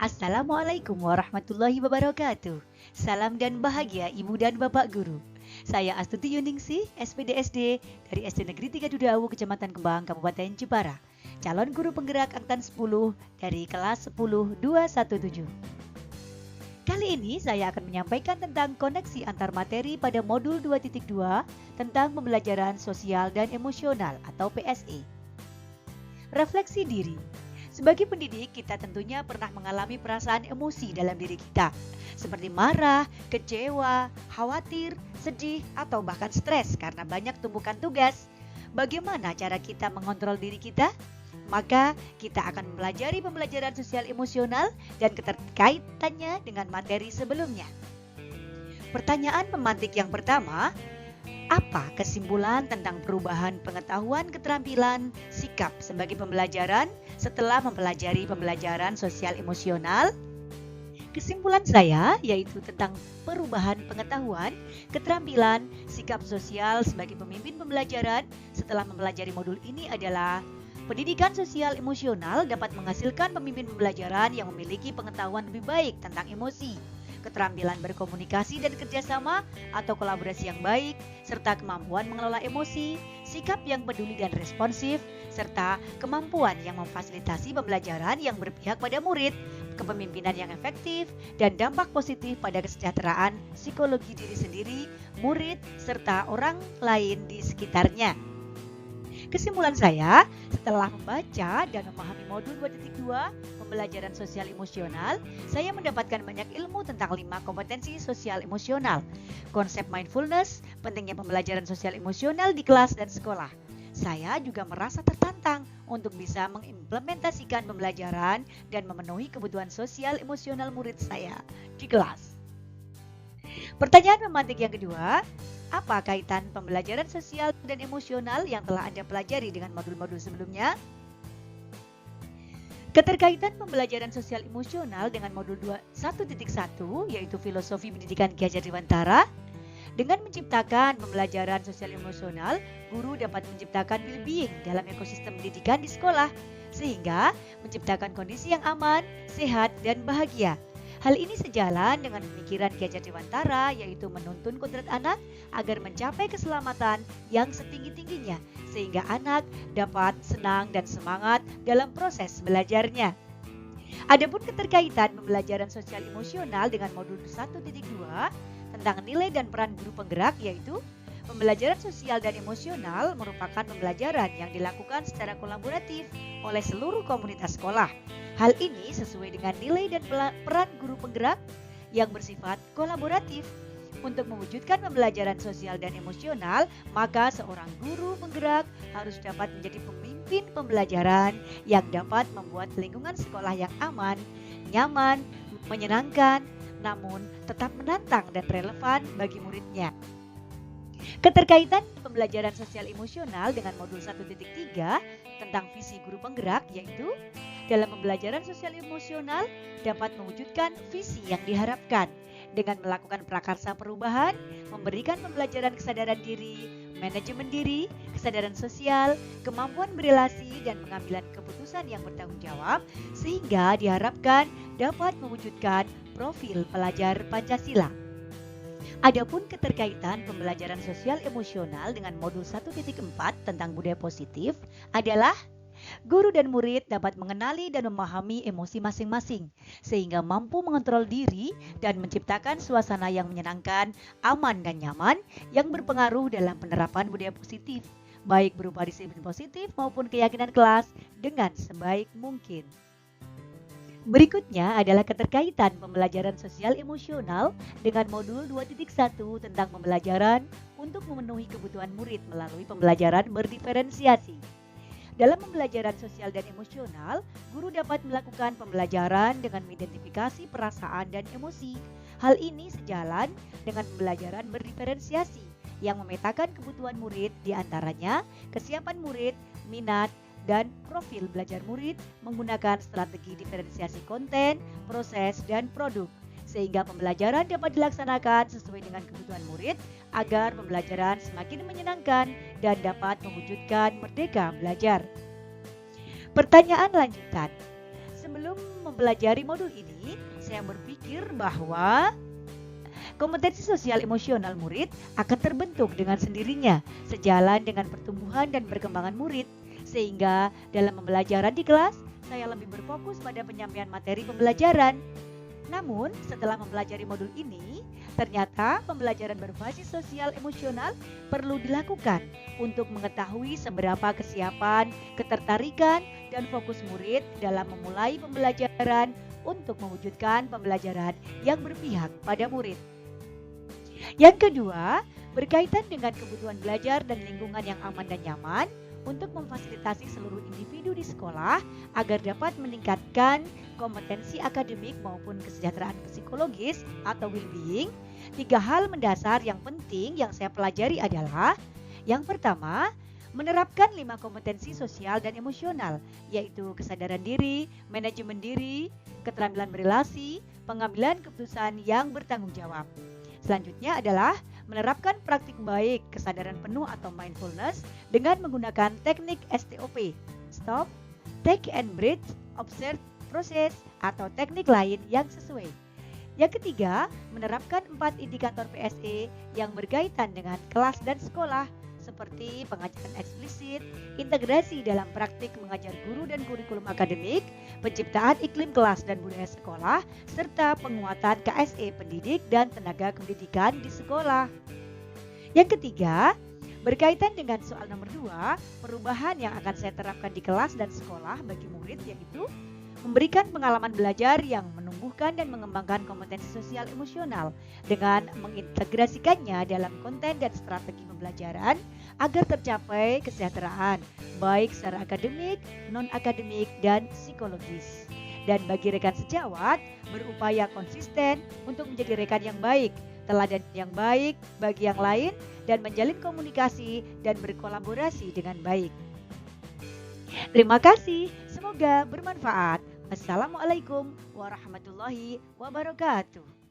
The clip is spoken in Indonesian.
Assalamualaikum warahmatullahi wabarakatuh. Salam dan bahagia Ibu dan Bapak Guru. Saya Astuti Yuningsih, SPDSD dari SD Negeri 3 Dudawu, Kecamatan Kembang, Kabupaten Jepara. Calon guru penggerak angkatan 10 dari kelas 10 217. Kali ini saya akan menyampaikan tentang koneksi antar materi pada modul 2.2 tentang pembelajaran sosial dan emosional atau PSE. Refleksi diri. Sebagai pendidik, kita tentunya pernah mengalami perasaan emosi dalam diri kita, seperti marah, kecewa, khawatir, sedih, atau bahkan stres karena banyak tumpukan tugas. Bagaimana cara kita mengontrol diri kita? Maka kita akan mempelajari pembelajaran sosial emosional dan keterkaitannya dengan materi sebelumnya. Pertanyaan pemantik yang pertama, apa kesimpulan tentang perubahan pengetahuan, keterampilan, sikap sebagai pembelajaran setelah mempelajari pembelajaran sosial emosional? Kesimpulan saya yaitu tentang perubahan pengetahuan, keterampilan, sikap sosial sebagai pemimpin pembelajaran setelah mempelajari modul ini adalah pendidikan sosial emosional dapat menghasilkan pemimpin pembelajaran yang memiliki pengetahuan lebih baik tentang emosi, keterampilan berkomunikasi dan kerjasama atau kolaborasi yang baik, serta kemampuan mengelola emosi, sikap yang peduli dan responsif, serta kemampuan yang memfasilitasi pembelajaran yang berpihak pada murid, kepemimpinan yang efektif, dan dampak positif pada kesejahteraan psikologi diri sendiri, murid, serta orang lain di sekitarnya. Kesimpulan saya, setelah membaca dan memahami modul 2.2 pembelajaran sosial emosional, saya mendapatkan banyak ilmu tentang 5 kompetensi sosial emosional, konsep mindfulness, pentingnya pembelajaran sosial emosional di kelas dan sekolah. Saya juga merasa tertantang untuk bisa mengimplementasikan pembelajaran dan memenuhi kebutuhan sosial emosional murid saya di kelas. Pertanyaan pemantik yang kedua, apa kaitan pembelajaran sosial dan emosional yang telah Anda pelajari dengan modul-modul sebelumnya? Keterkaitan pembelajaran sosial emosional dengan modul 1.1 yaitu filosofi pendidikan Ki Hajar Dewantara. Dengan menciptakan pembelajaran sosial emosional, guru dapat menciptakan well-being dalam ekosistem pendidikan di sekolah, sehingga menciptakan kondisi yang aman, sehat, dan bahagia. Hal ini sejalan dengan pemikiran Ki Hajar Dewantara yaitu menuntun kodrat anak agar mencapai keselamatan yang setinggi-tingginya sehingga anak dapat senang dan semangat dalam proses belajarnya. Adapun keterkaitan pembelajaran sosial emosional dengan modul 1.2 tentang nilai dan peran guru penggerak yaitu pembelajaran sosial dan emosional merupakan pembelajaran yang dilakukan secara kolaboratif oleh seluruh komunitas sekolah. Hal ini sesuai dengan nilai dan peran guru penggerak yang bersifat kolaboratif. Untuk mewujudkan pembelajaran sosial dan emosional, maka seorang guru penggerak harus dapat menjadi pemimpin pembelajaran yang dapat membuat lingkungan sekolah yang aman, nyaman, menyenangkan, namun tetap menantang dan relevan bagi muridnya. Keterkaitan pembelajaran sosial emosional dengan modul 1.3 tentang visi guru penggerak yaitu dalam pembelajaran sosial emosional dapat mewujudkan visi yang diharapkan dengan melakukan prakarsa perubahan, memberikan pembelajaran kesadaran diri, manajemen diri, kesadaran sosial, kemampuan berelasi dan pengambilan keputusan yang bertanggung jawab sehingga diharapkan dapat mewujudkan profil pelajar Pancasila. Adapun keterkaitan pembelajaran sosial emosional dengan modul 1.4 tentang budaya positif adalah guru dan murid dapat mengenali dan memahami emosi masing-masing sehingga mampu mengontrol diri dan menciptakan suasana yang menyenangkan, aman dan nyaman yang berpengaruh dalam penerapan budaya positif, baik berupa disiplin positif maupun keyakinan kelas dengan sebaik mungkin. Berikutnya adalah keterkaitan pembelajaran sosial emosional dengan modul 2.1 tentang pembelajaran untuk memenuhi kebutuhan murid melalui pembelajaran berdiferensiasi. Dalam pembelajaran sosial dan emosional, guru dapat melakukan pembelajaran dengan mengidentifikasi perasaan dan emosi. Hal ini sejalan dengan pembelajaran berdiferensiasi yang memetakan kebutuhan murid diantaranya kesiapan murid, minat, dan profil belajar murid menggunakan strategi diferensiasi konten, proses, dan produk. Sehingga pembelajaran dapat dilaksanakan sesuai dengan kebutuhan murid agar pembelajaran semakin menyenangkan dan dapat mewujudkan merdeka belajar. Pertanyaan lanjutan. Sebelum mempelajari modul ini, saya berpikir bahwa kompetensi sosial emosional murid akan terbentuk dengan sendirinya sejalan dengan pertumbuhan dan perkembangan murid. Sehingga dalam pembelajaran di kelas, saya lebih berfokus pada penyampaian materi pembelajaran. Namun, setelah mempelajari modul ini, ternyata pembelajaran berbasis sosial emosional perlu dilakukan untuk mengetahui seberapa kesiapan, ketertarikan, dan fokus murid dalam memulai pembelajaran untuk mewujudkan pembelajaran yang berpihak pada murid. Yang kedua, berkaitan dengan kebutuhan belajar dan lingkungan yang aman dan nyaman untuk memfasilitasi seluruh individu di sekolah agar dapat meningkatkan kompetensi akademik maupun kesejahteraan psikologis atau well-being. 3 hal mendasar yang penting yang saya pelajari adalah: yang pertama, menerapkan 5 kompetensi sosial dan emosional, yaitu kesadaran diri, manajemen diri, keterampilan berelasi, pengambilan keputusan yang bertanggung jawab. Selanjutnya adalah menerapkan praktik baik kesadaran penuh atau mindfulness dengan menggunakan teknik STOP, Stop, Take and Breathe, Observe, Proses, atau teknik lain yang sesuai. Yang ketiga, menerapkan 4 indikator PSE yang berkaitan dengan kelas dan sekolah, seperti pengajaran eksplisit, integrasi dalam praktik mengajar guru dan kurikulum akademik, penciptaan iklim kelas dan budaya sekolah, serta penguatan KSE pendidik dan tenaga pendidikan di sekolah. Yang ketiga, berkaitan dengan soal nomor 2, perubahan yang akan saya terapkan di kelas dan sekolah bagi murid, yaitu memberikan pengalaman belajar yang menumbuhkan dan mengembangkan kompetensi sosial emosional dengan mengintegrasikannya dalam konten dan strategi pembelajaran agar tercapai kesejahteraan baik secara akademik, non-akademik, dan psikologis. Dan bagi rekan sejawat, berupaya konsisten untuk menjadi rekan yang baik, teladan yang baik bagi yang lain, dan menjalin komunikasi dan berkolaborasi dengan baik. Terima kasih, semoga bermanfaat. Assalamualaikum warahmatullahi wabarakatuh.